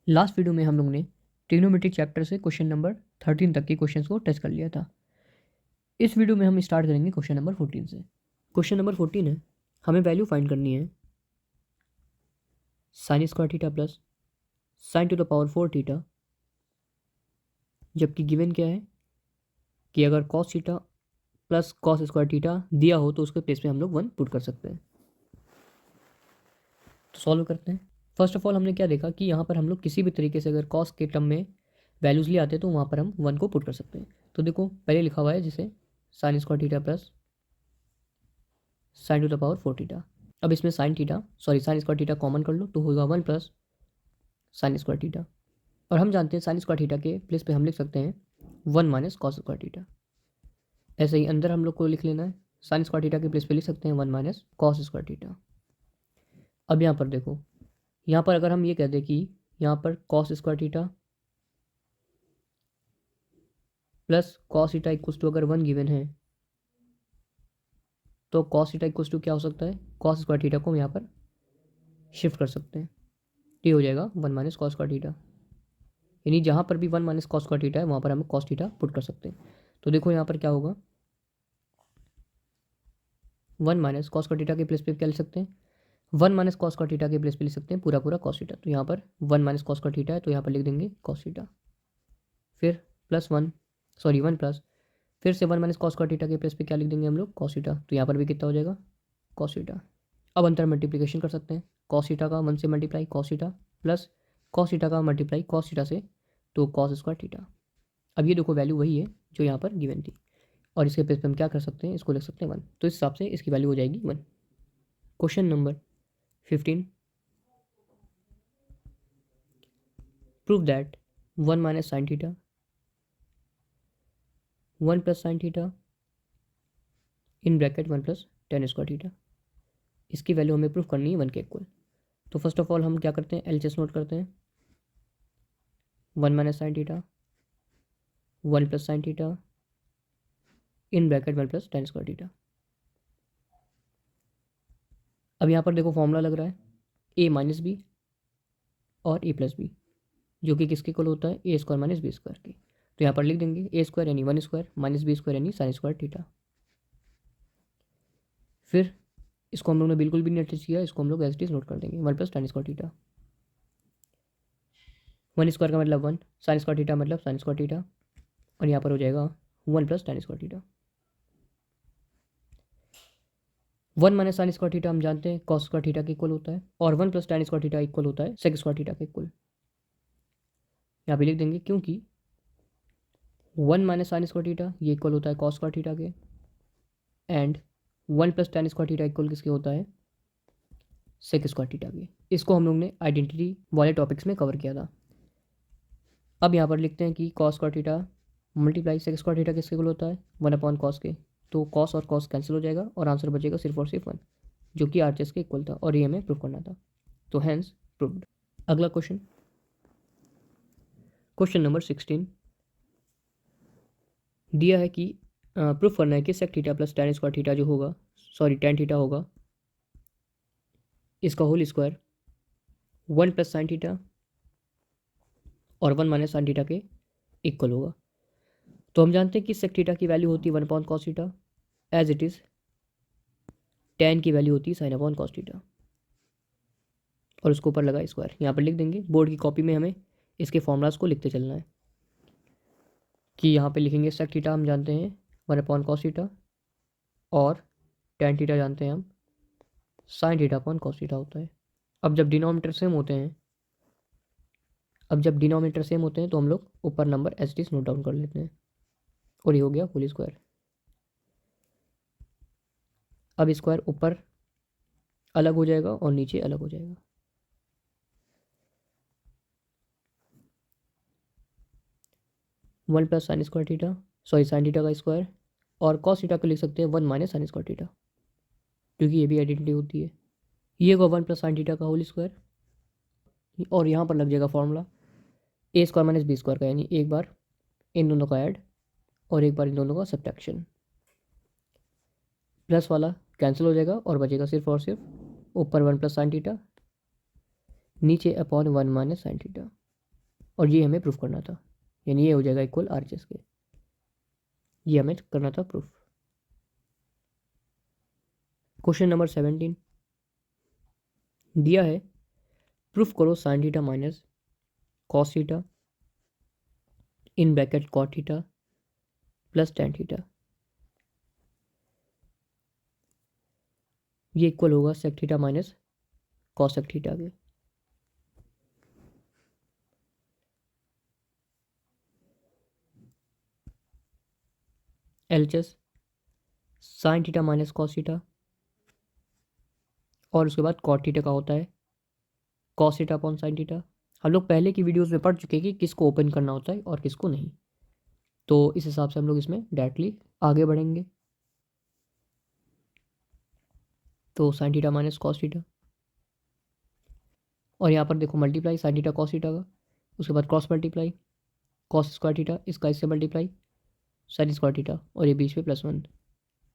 Last video में हम लोग ने ट्रिग्नोमेट्री चैप्टर से क्वेश्चन नंबर 13 तक के क्वेश्चंस को टेस्ट कर लिया था। इस वीडियो में हम स्टार्ट करेंगे क्वेश्चन नंबर 14 से। क्वेश्चन नंबर 14 है, हमें वैल्यू फाइंड करनी है sine square theta plus sign to the power 4 theta, जबकि गिवन क्या है कि अगर cos theta plus cos square theta दिया हो तो उसके प्लेस में हम लोग 1 पुट कर सकते हैं। तो सॉल्व करते हैं। फर्स्ट ऑफ ऑल हमने क्या देखा कि यहाँ पर हम लोग किसी भी तरीके से अगर कॉस के टर्म में वैल्यूज़ ले आते हैं तो वहाँ पर हम 1 को पुट कर सकते हैं। तो देखो पहले लिखा हुआ है जिसे sine square theta plus sign to the power 4 theta. अब इसमें साइन स्क्वायर थीटा कॉमन कर लो तो होगा 1 प्लस साइन स्क्वायर थीटा। और हम जानते हैं साइन स्क्वायर थीटा के प्लेस पे हम लिख सकते हैं 1 माइनस कॉस स्क्वायर थीटा। ऐसे ही अंदर हम लोग को लिख लेना है, साइन स्क्वायर थीटा के प्लेस पे लिख सकते हैं 1 माइनस कॉस स्क्वायर थीटा। अब यहाँ पर देखो, यहाँ पर अगर हम ये कह दें कि यहाँ पर cos square theta plus cos theta equals to अगर 1 गिवन है तो कॉस थीटा इक्वल्स टू क्या हो सकता है, कॉस स्क्वायर थीटा को हम यहाँ पर शिफ्ट कर सकते हैं। ये हो जाएगा 1 माइनस कॉस स्क्वायर थीटा, यानी जहाँ पर भी 1 माइनस कॉस स्क्वायर थीटा है वहाँ पर हम कॉस थीटा पुट कर सकते हैं। तो देखो यहाँ पर क्या होगा, 1 माइनस कॉस स्क्वायर थीटा के प्लेस पे क्या लिख सकते हैं, 1 माइनस कॉस स्क्वायर थीटा के प्लेस पे लिख सकते हैं पूरा पूरा कॉस थीटा। तो यहाँ पर 1 माइनस कॉस स्क्वायर थीटा है तो यहाँ पर लिख देंगे कॉस थीटा, फिर वन प्लस फिर से 1 माइनस कॉस स्क्वायर थीटा के प्लेस पे क्या लिख देंगे हम लोग, कॉस थीटा। तो यहाँ पर भी कितना हो जाएगा, कॉस थीटा। अब अंतर मल्टीप्लिकेशन कर सकते हैं, कॉस थीटा का 1 से multiply cos theta plus cos theta का मल्टीप्लाई कॉस थीटा से, तो कॉस स्क्वायर थीटा। अब ये देखो वैल्यू वही है जो यहाँ पर गिवन थी और इसके प्लेस पे हम क्या कर सकते हैं, इसको लिख सकते हैं 1। तो इस हिसाब से इसकी वैल्यू हो जाएगी 1। Question number 15, prove that 1 minus sine theta 1 plus sine theta in bracket 1 plus tan square theta, इसकी वैल्यू हमें प्रूफ करनी है 1 के इक्वल। तो फर्स्ट ऑफ ऑल हम क्या करते हैं, एलसीएस नोट करते हैं, 1 minus sine theta 1 plus sine theta in bracket 1 plus tan square theta. अब यहाँ पर देखो फॉर्मूला लग रहा है ए माइनस बी और ए प्लस बी, जो कि किसके इक्वल होता है, ए स्क्वायर माइनस बी स्क्वायर के। तो यहाँ पर लिख देंगे ए स्क्वायर यानी 1 स्क्वायर माइनस बी स्क्वायर यानी साइन स्क्वायर थीटा। फिर इसको हम लोग ने बिल्कुल भी नहीं टच किया, इसको हम लोग एज इट इज नोट कर देंगे 1 plus tan square theta. 1 square का मतलब 1, साइन स्क्वायर थीटा मतलब साइन स्क्वायर थीटा, और यहाँ पर हो जाएगा 1 plus tan square theta. 1 minus sine square theta हम जानते हैं कॉस स्क्वायर थीटा के इक्वल होता है, और 1 plus tan square theta equal होता है सेक स्क्वायर थीटा के इक्वल। यहाँ पे लिख देंगे क्योंकि 1 माइनस साइन स्क्वायर थीटा ये इक्वल होता है कॉस स्क्वायर थीटा के, and 1 plus tan square theta equal किसके होता है, सेक स्क्वायर थीटा के। इसको हम लोग ने आइडेंटिटी वाले टॉपिक्स में कवर किया था। अब यहाँ पर लिखते हैं कि cos square theta multiply sec square theta किसके इक्वल होता है, 1 अपॉन कॉस के। तो कॉस और कॉस कैंसिल हो जाएगा और आंसर बचेगा सिर्फ और सिर्फ 1, जो कि आरचेस के इक्वल था और ये हमें प्रूव करना था। तो हैंस प्रूव्ड। अगला क्वेश्चन, क्वेश्चन नंबर 16 दिया है कि प्रूफ करना है कि sec theta plus tan square theta जो होगा, टेन थीटा होगा, इसका whole square 1 plus sine theta और 1 माइनस साइन थीटा के इक्वल होगा। तो हम जानते हैं कि सेक थीटा की वैल्यू होती है 1 upon cos theta, as it is tan की वैल्यू होती है साइन अपॉन कॉस थीटा, और उसके ऊपर लगा स्क्वायर। यहाँ पर लिख देंगे, बोर्ड की कॉपी में हमें इसके फॉर्मूलाज को लिखते चलना है कि यहाँ पे लिखेंगे सेक थीटा हम जानते हैं 1 अपॉन कॉस थीटा, और टेन थीटा जानते हैं हम sine theta upon cos theta होता है। अब जब डिनोमिनेटर सेम होते हैं तो हम लोग ऊपर number H D naught down कर लेते हैं, और ये हो गया होल स्क्वायर। अब स्क्वायर ऊपर अलग हो जाएगा और नीचे अलग हो जाएगा। One plus sine square theta, sine theta का स्क्वायर, और कॉस थीटा को लिख सकते हैं 1 माइनस साइन स्क्वायर थीटा, क्योंकि ये भी आइडेंटिटी होती है। ये होगा 1 प्लस साइन थीटा का होल स्क्वायर, और यहाँ पर लग जाएगा फॉर्मूला ए स्क्वायर माइनस बी स्क्वायर का, यानी एक बार इन दोनों का ऐड और एक बार इन दोनों का सब्ट्रैक्शन। प्लस वाला कैंसिल हो जाएगा और बचेगा सिर्फ और सिर्फ ऊपर 1 प्लस साइन थीटा, नीचे अपॉन 1 माइनस साइन थीटा। और ये हमें प्रूफ करना था, यानी ये हो जाएगा इक्वल RHS के। ये हमें करना था प्रूफ। क्वेश्चन नंबर 17 दिया है, प्रूफ करो sine theta minus cos theta in bracket cot theta plus tan theta, ये इक्वल होगा sec theta minus cosec theta के। LHS sine theta minus cos theta और उसके बाद कॉट थीटा का होता है cos theta upon sine theta. हम लोग पहले की वीडियोस में पढ़ चुके हैं कि किसको ओपन करना होता है और किसको नहीं, तो इस हिसाब से हम लोग इसमें डायरेक्टली आगे बढ़ेंगे। तो sign theta minus cos theta और यहाँ पर देखो multiply sign theta cos theta का, उसके बाद cross multiply cos square theta, इसका इससे मल्टीप्लाई साइन स्क्वायर थीटा और ये बीच में +1।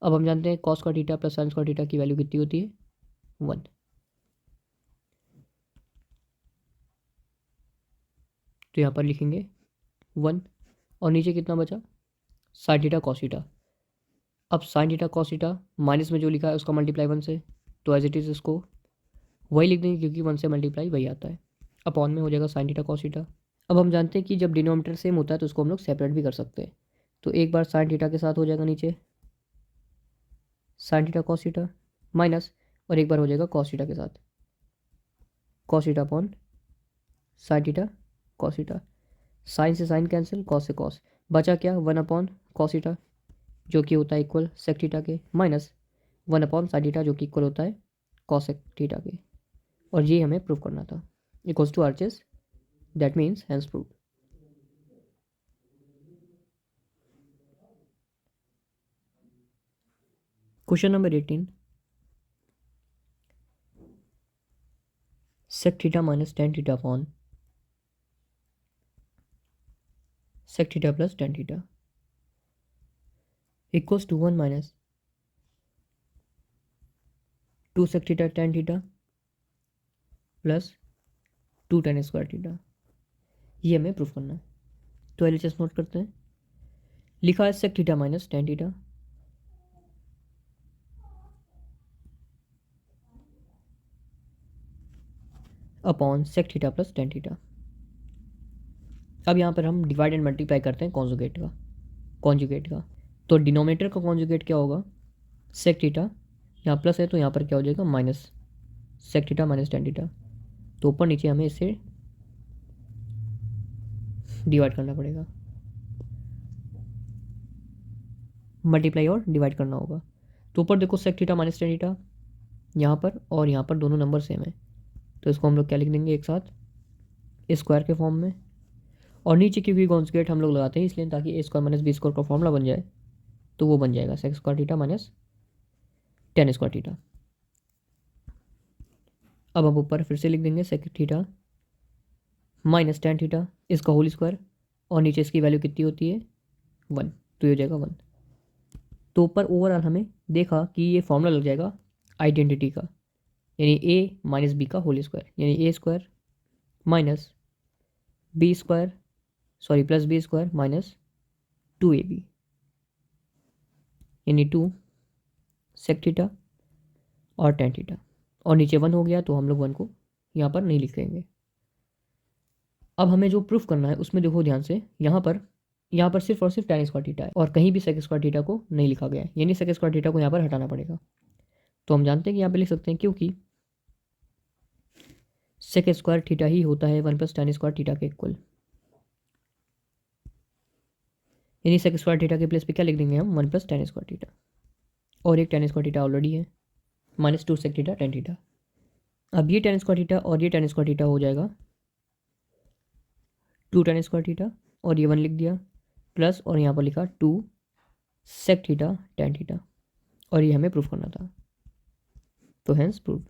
अब हम जानते हैं cos square theta plus sine square theta की वैल्यू कितनी होती है 1। तो यहाँ पर लिखेंगे 1 और नीचे कितना बचा साइन थीटा कॉस थीटा। अब sign theta cos theta minus में जो लिखा है उसका मल्टीप्लाई 1 से, तो एज इट इज़ इसको वही लिख देंगे क्योंकि 1 से मल्टीप्लाई वही आता है। अपॉन में हो जाएगा साइन थीटा कॉस थीटा। अब हम जानते हैं कि जब डिनोमिनेटर सेम होता है तो उसको हम लोग सेपरेट भी कर सकते हैं। तो एक बार साइन थीटा के साथ हो जाएगा नीचे sine theta cos theta minus, और एक बार हो जाएगा कॉस थीटा के साथ cos theta upon sine theta cos theta. Sine से साइन कैंसिल, कॉस से कॉस, बचा क्या 1 अपॉन कॉस थीटा जो कि होता है इक्वल सेक थीटा के, माइनस 1 अपॉन साइन थीटा जो कि इक्वल होता है कॉसेक थीटा के। और ये हमें प्रूव करना था equals to RHS, that means hence prove. Question number 18 sec theta minus tan theta upon sec theta plus tan theta equals to 1 minus 2 sec theta tan theta plus 2 tan square theta. ये हमें proof करना है। तो LHS note करते हैं। लिखा है sec theta minus tan theta upon sec theta plus tan theta. अब यहाँ पर हम डिवाइड एंड मल्टीप्लाई करते हैं कॉन्जुगेट का। तो डिनोमिनेटर का कॉन्जुगेट क्या होगा सेक थीटा, यहाँ प्लस है तो यहाँ पर क्या हो जाएगा minus sec theta minus tan theta. तो ऊपर नीचे हमें इसे डिवाइड करना पड़ेगा, मल्टीप्लाई और डिवाइड करना होगा। तो ऊपर देखो sec theta minus tan theta यहाँ पर और यहाँ पर दोनों नंबर सेम है, तो इसको हम लोग क्या लिख देंगे एक साथ स्क्वायर के फॉर्म में। और नीचे क्योंकि कॉन्जुगेट हम लोग लगाते हैं इसलिए ताकि A square minus B square का फॉर्मूला बन जाए, तो वो बन जाएगा sec square theta minus tan square theta. अब हम ऊपर फिर से लिख देंगे sec theta minus tan theta इसका होल स्क्वायर और नीचे इसकी वैल्यू कितनी होती है 1, तो ये हो जाएगा 1। तो ऊपर ओवरऑल हमें देखा कि ये फॉर्मूला लग जाएगा आइडेंटिटी का, यानी ए माइनस बी का होल स्क्वायर, यानी A square minus B square plus B square minus 2ab, यानी 2 सेक थीटा और टेन थीटा। और नीचे 1 हो गया तो हम लोग 1 को यहाँ पर नहीं लिखेंगे। अब हमें जो प्रूफ करना है उसमें देखो ध्यान से, यहाँ पर सिर्फ और सिर्फ टेन स्क्वायर थीटा है और कहीं भी सेक स्क्वायर थीटा को नहीं लिखा गया है, यानी सेक स्क्वायर थीटा को यहाँ पर हटाना पड़ेगा। तो हम जानते हैं कि यहाँ पे लिख सकते हैं क्योंकि सेक स्क्वायर थीटा ही होता है 1 प्लस टेन स्क्वायर थीटा के इक्वल, यानी सेक स्क्वायर थीटा के प्लेस पे क्या लिख देंगे हम 1 प्लस टेन स्क्वायर थीटा, और एक टेन स्क्वायर थीटा ऑलरेडी है minus 2 sec theta tan theta. अब ये टेन स्क्वायर थीटा और ये टेन स्क्वायर थीटा हो जाएगा 2 टेन स्क्वायर थीटा और ये 1 लिख दिया प्लस और यहाँ पर लिखा 2 सेक थीटा टेन थीटा, और ये हमें प्रूफ करना था, तो हेंस प्रूफ।